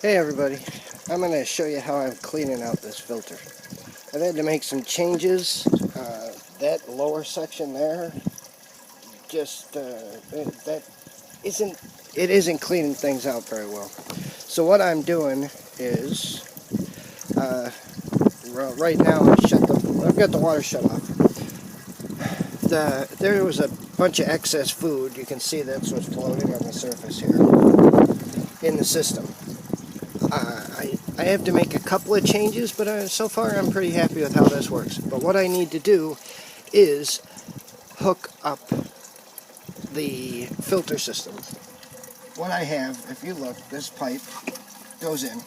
Hey everybody, I'm going to show you how I'm cleaning out this filter. I've had to make some changes. That lower section there, just it isn't cleaning things out very well. So what I'm doing is, right now I've got the water shut off. There was a bunch of excess food. You can see that's what's floating on the surface here in the system. I have to make a couple of changes, but so far I'm pretty happy with how this works. But what I need to do is hook up the filter system. What I have, if you look, this pipe goes in,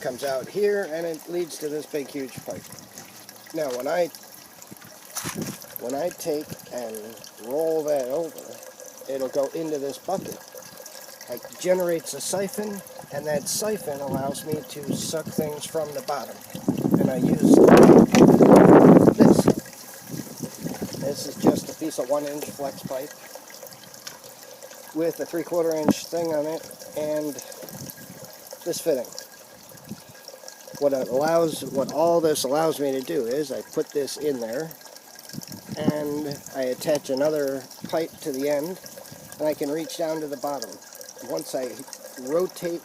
comes out here, and it leads to this big huge pipe. Now when I take and roll that over, it'll go into this bucket. It generates a siphon, and that siphon allows me to suck things from the bottom. And I use this. This is just a piece of 1-inch flex pipe with a 3/4 inch thing on it and this fitting. What all this allows me to do is I put this in there and I attach another pipe to the end, and I can reach down to the bottom. Once I rotate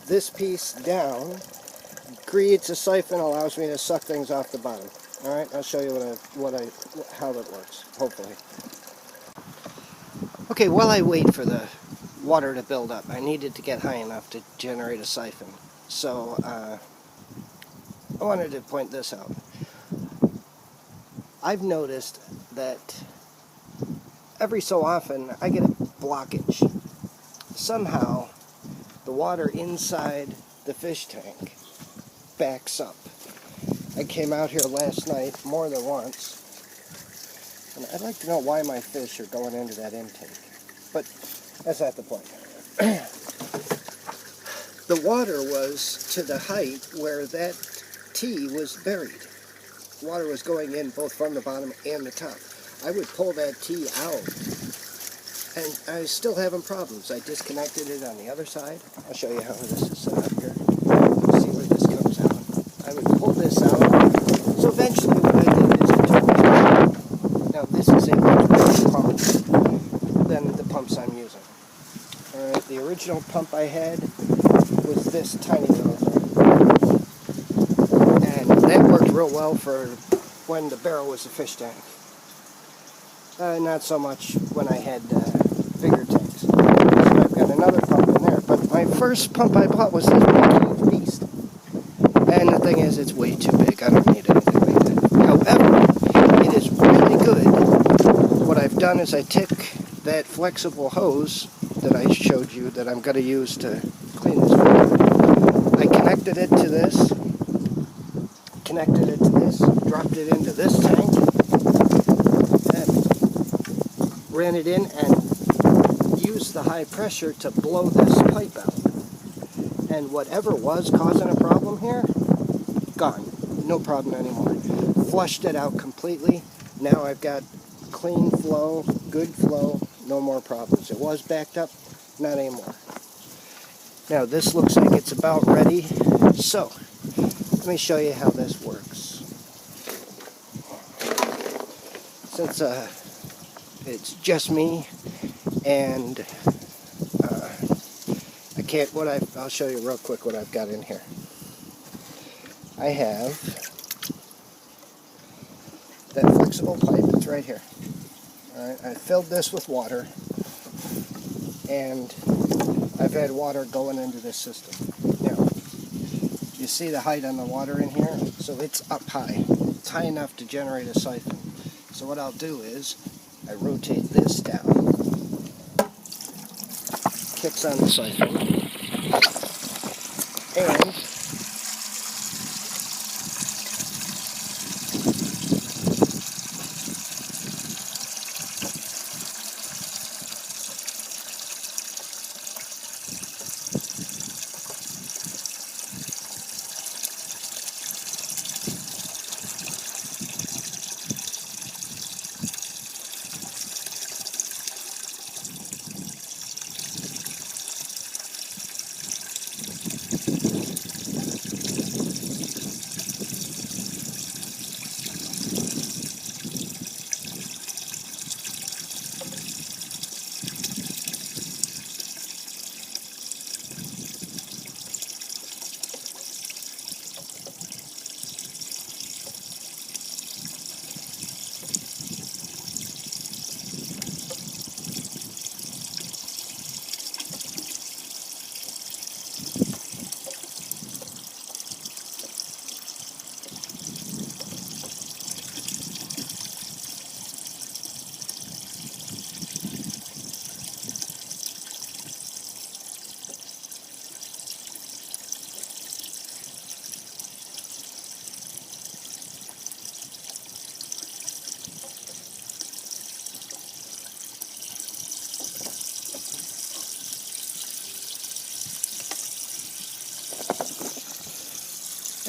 this piece down, creates a siphon, allows me to suck things off the bottom. All right, I'll show you how that works, hopefully. Okay, while I wait for the water to build up, I needed to get high enough to generate a siphon. So I wanted to point this out. I've noticed that every so often I get a blockage. Somehow the water inside the fish tank backs up. I came out here last night more than once, and I'd like to know why my fish are going into that intake, but that's not the point. The water was to the height where that T was buried. Water was going in both from the bottom and the top. I would pull that T out, and I was still having problems. I disconnected it on the other side. I'll show you how this is set up here. See where this comes out. I would pull this out. So eventually what I did is I took this out. Now this is a much bigger pump than the pumps I'm using. Alright, the original pump I had was this tiny little thing. And that worked real well for when the barrel was a fish tank. Not so much when I had bigger tanks. So I've got another pump in there. But my first pump I bought was this big huge beast. And the thing is, it's way too big. I don't need anything like that. However, it is really good. What I've done is I took that flexible hose that I showed you that I'm going to use to clean this filter. I connected it to this, dropped it into this tank, ran it in, and used the high pressure to blow this pipe out. And whatever was causing a problem here, gone. No problem anymore. Flushed it out completely. Now I've got clean flow, good flow, no more problems. It was backed up, not anymore. Now this looks like it's about ready. So, let me show you how this works. Since it's just me, and I'll show you real quick what I've got in here. I have that flexible pipe that's right here. Alright, I filled this with water, and I've had water going into this system. Now, you see the height on the water in here? So it's up high. It's high enough to generate a siphon. So what I'll do is, I rotate this down, kicks on the siphon, and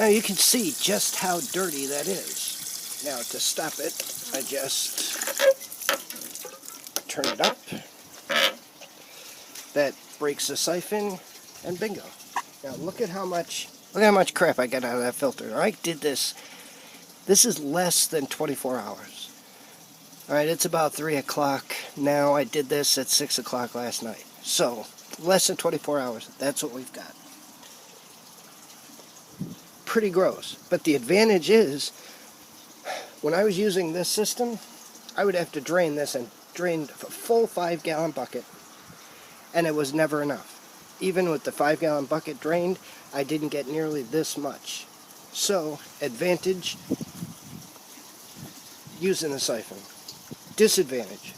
Now you can see just how dirty that is. Now to stop it, I just turn it up. That breaks the siphon, and bingo. Now look at how much crap I got out of that filter. I did this. This is less than 24 hours. Alright, it's about 3 o'clock now. I did this at 6 o'clock last night. So, less than 24 hours. That's what we've got. Pretty gross. But the advantage is, when I was using this system, I would have to drain this and drain a full 5-gallon bucket. And it was never enough. Even with the 5-gallon bucket drained, I didn't get nearly this much. So, advantage, using the siphon. Disadvantage.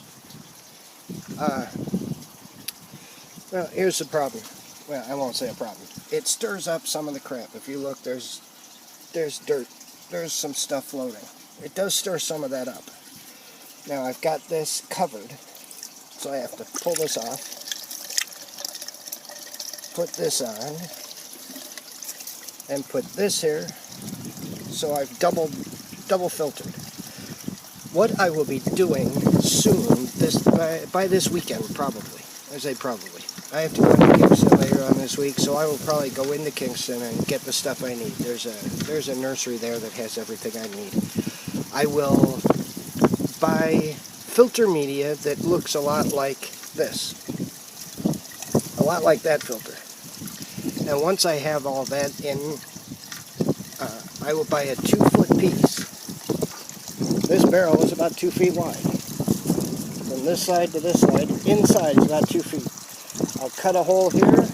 Well, here's the problem. Well, I won't say a problem. It stirs up some of the crap. If you look, there's dirt. There's some stuff floating. It does stir some of that up. Now, I've got this covered, so I have to pull this off, put this on, and put this here, so I've double filtered. What I will be doing soon, by this weekend, probably. I say probably. I have to go into Kingston later on this week, so I will probably go into Kingston and get the stuff I need. There's a nursery there that has everything I need. I will buy filter media that looks a lot like this. A lot like that filter. And once I have all that in, I will buy a 2-foot piece. This barrel is about 2 feet wide. From this side to this side, inside is about 2 feet. I'll cut a hole here,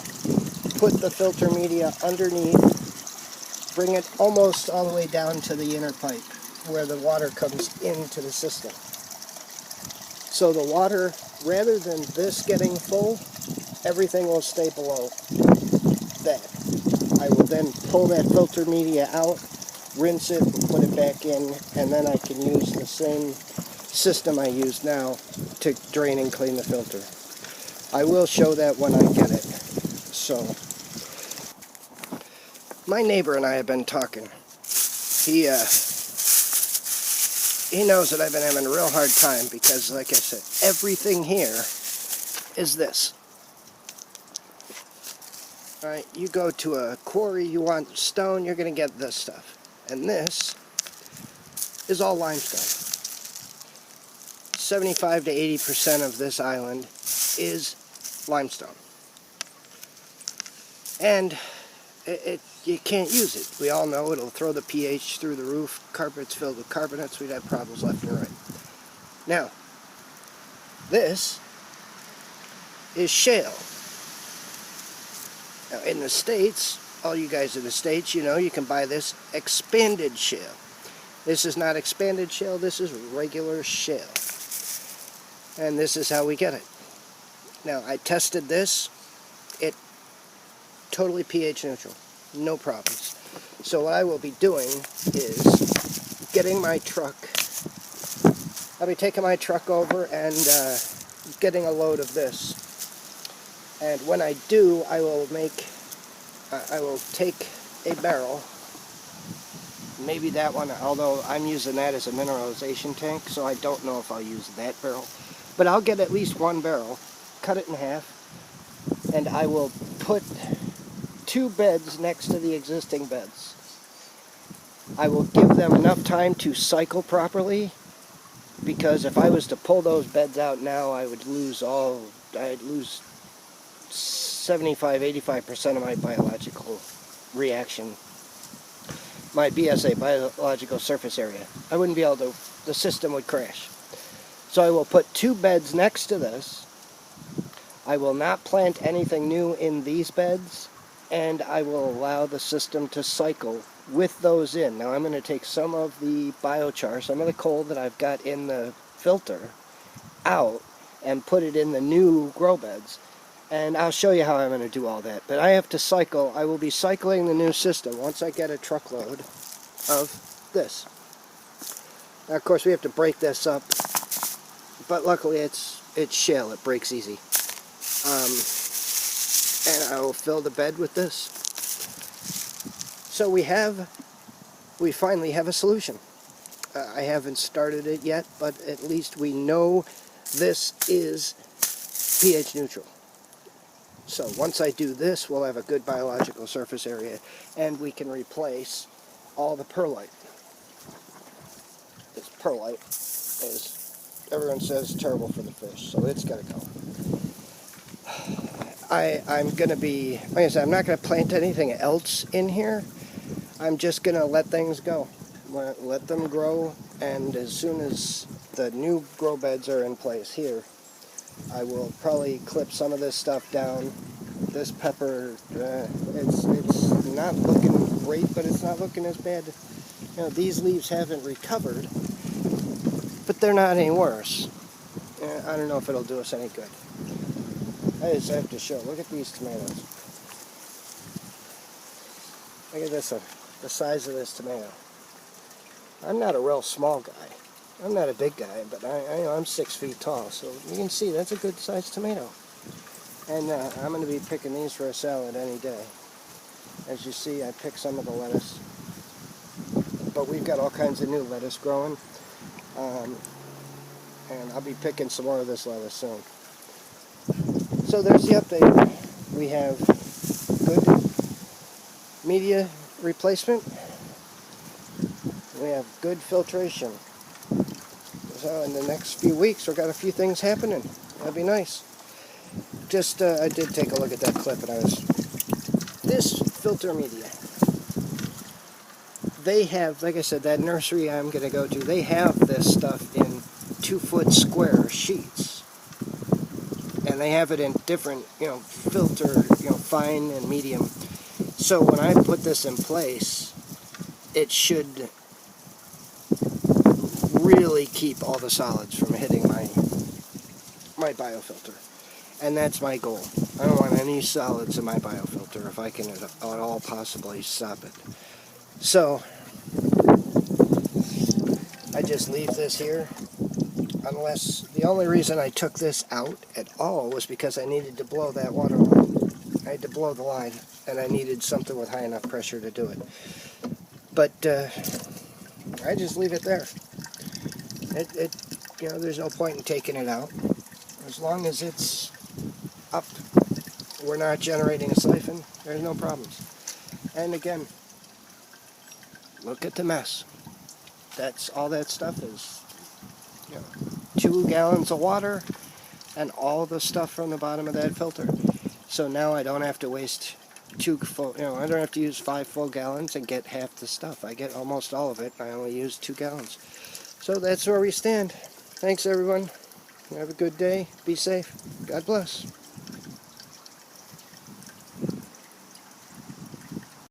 put the filter media underneath, bring it almost all the way down to the inner pipe where the water comes into the system. So the water, rather than this getting full, everything will stay below that. I will then pull that filter media out, rinse it, and put it back in, and then I can use the same system I use now to drain and clean the filter. I will show that when I get it. So, my neighbor and I have been talking. He knows that I've been having a real hard time because, like I said, everything here is this. Alright, you go to a quarry, you want stone, you're going to get this stuff. And this is all limestone. 75 to 80% of this island is limestone. And you can't use it. We all know it'll throw the pH through the roof. Carpets filled with carbonates, we'd have problems left and right. Now, this is shale. Now, in the States, all you guys in the States, you know, you can buy this expanded shale. This is not expanded shale, this is regular shale. And this is how we get it. Now, I tested this. It totally pH neutral. No problems. So what I will be doing is getting my truck. I'll be taking my truck over and getting a load of this. And when I do, I will take a barrel. Maybe that one, although I'm using that as a mineralization tank, so I don't know if I'll use that barrel. But I'll get at least one barrel, cut it in half, and I will put 2 beds next to the existing beds. I will give them enough time to cycle properly, because if I was to pull those beds out now, I'd lose 75-85% of my biological reaction, my BSA, biological surface area. I wouldn't be able to, the system would crash. So I will put 2 beds next to this. I will not plant anything new in these beds, and I will allow the system to cycle with those in. Now I'm going to take some of the biochar, some of the coal that I've got in the filter, out and put it in the new grow beds. And I'll show you how I'm going to do all that. But I have to cycle, I will be cycling the new system once I get a truckload of this. Now of course we have to break this up, but luckily it's shale, it breaks easy. And I will fill the bed with this. So we have we finally have a solution. I haven't started it yet, but at least we know this is pH neutral. So once I do this, we'll have a good biological surface area, and we can replace all the perlite. This perlite is, everyone says, terrible for the fish, so it's got to go. I'm going to be, like I said, I'm not going to plant anything else in here. I'm just going to let things go. Let them grow, and as soon as the new grow beds are in place here, I will probably clip some of this stuff down. This pepper, it's not looking great, but it's not looking as bad. You know, these leaves haven't recovered, but they're not any worse. I don't know if it'll do us any good. I just have to show. Look at these tomatoes. Look at this, the size of this tomato. I'm not a real small guy. I'm not a big guy, but I'm 6 feet tall, so you can see that's a good sized tomato. And I'm going to be picking these for a salad any day. As you see, I picked some of the lettuce. But we've got all kinds of new lettuce growing. And I'll be picking some more of this lettuce soon. So there's the update. We have good media replacement. We have good filtration. So in the next few weeks, we've got a few things happening. That'd be nice. Just, I did take a look at that clip, and this filter media, they have, like I said, that nursery I'm going to go to, they have this stuff in 2-foot square sheets. And they have it in different, filter, fine and medium. So when I put this in place, it should really keep all the solids from hitting my biofilter. And that's my goal. I don't want any solids in my biofilter if I can at all possibly stop it. So I just leave this here, unless the only reason I took this out at all was because I needed to blow that water line. I had to blow the line, and I needed something with high enough pressure to do it. But I just leave it there. There's no point in taking it out. As long as it's up, we're not generating a siphon, there's no problems. And again, look at the mess. That's all that stuff is. 2 gallons of water and all the stuff from the bottom of that filter. So now I don't have to waste I don't have to use 5 full gallons and get half the stuff. I get almost all of it. I only use 2 gallons. So that's where we stand. Thanks, everyone. Have a good day. Be safe. God bless.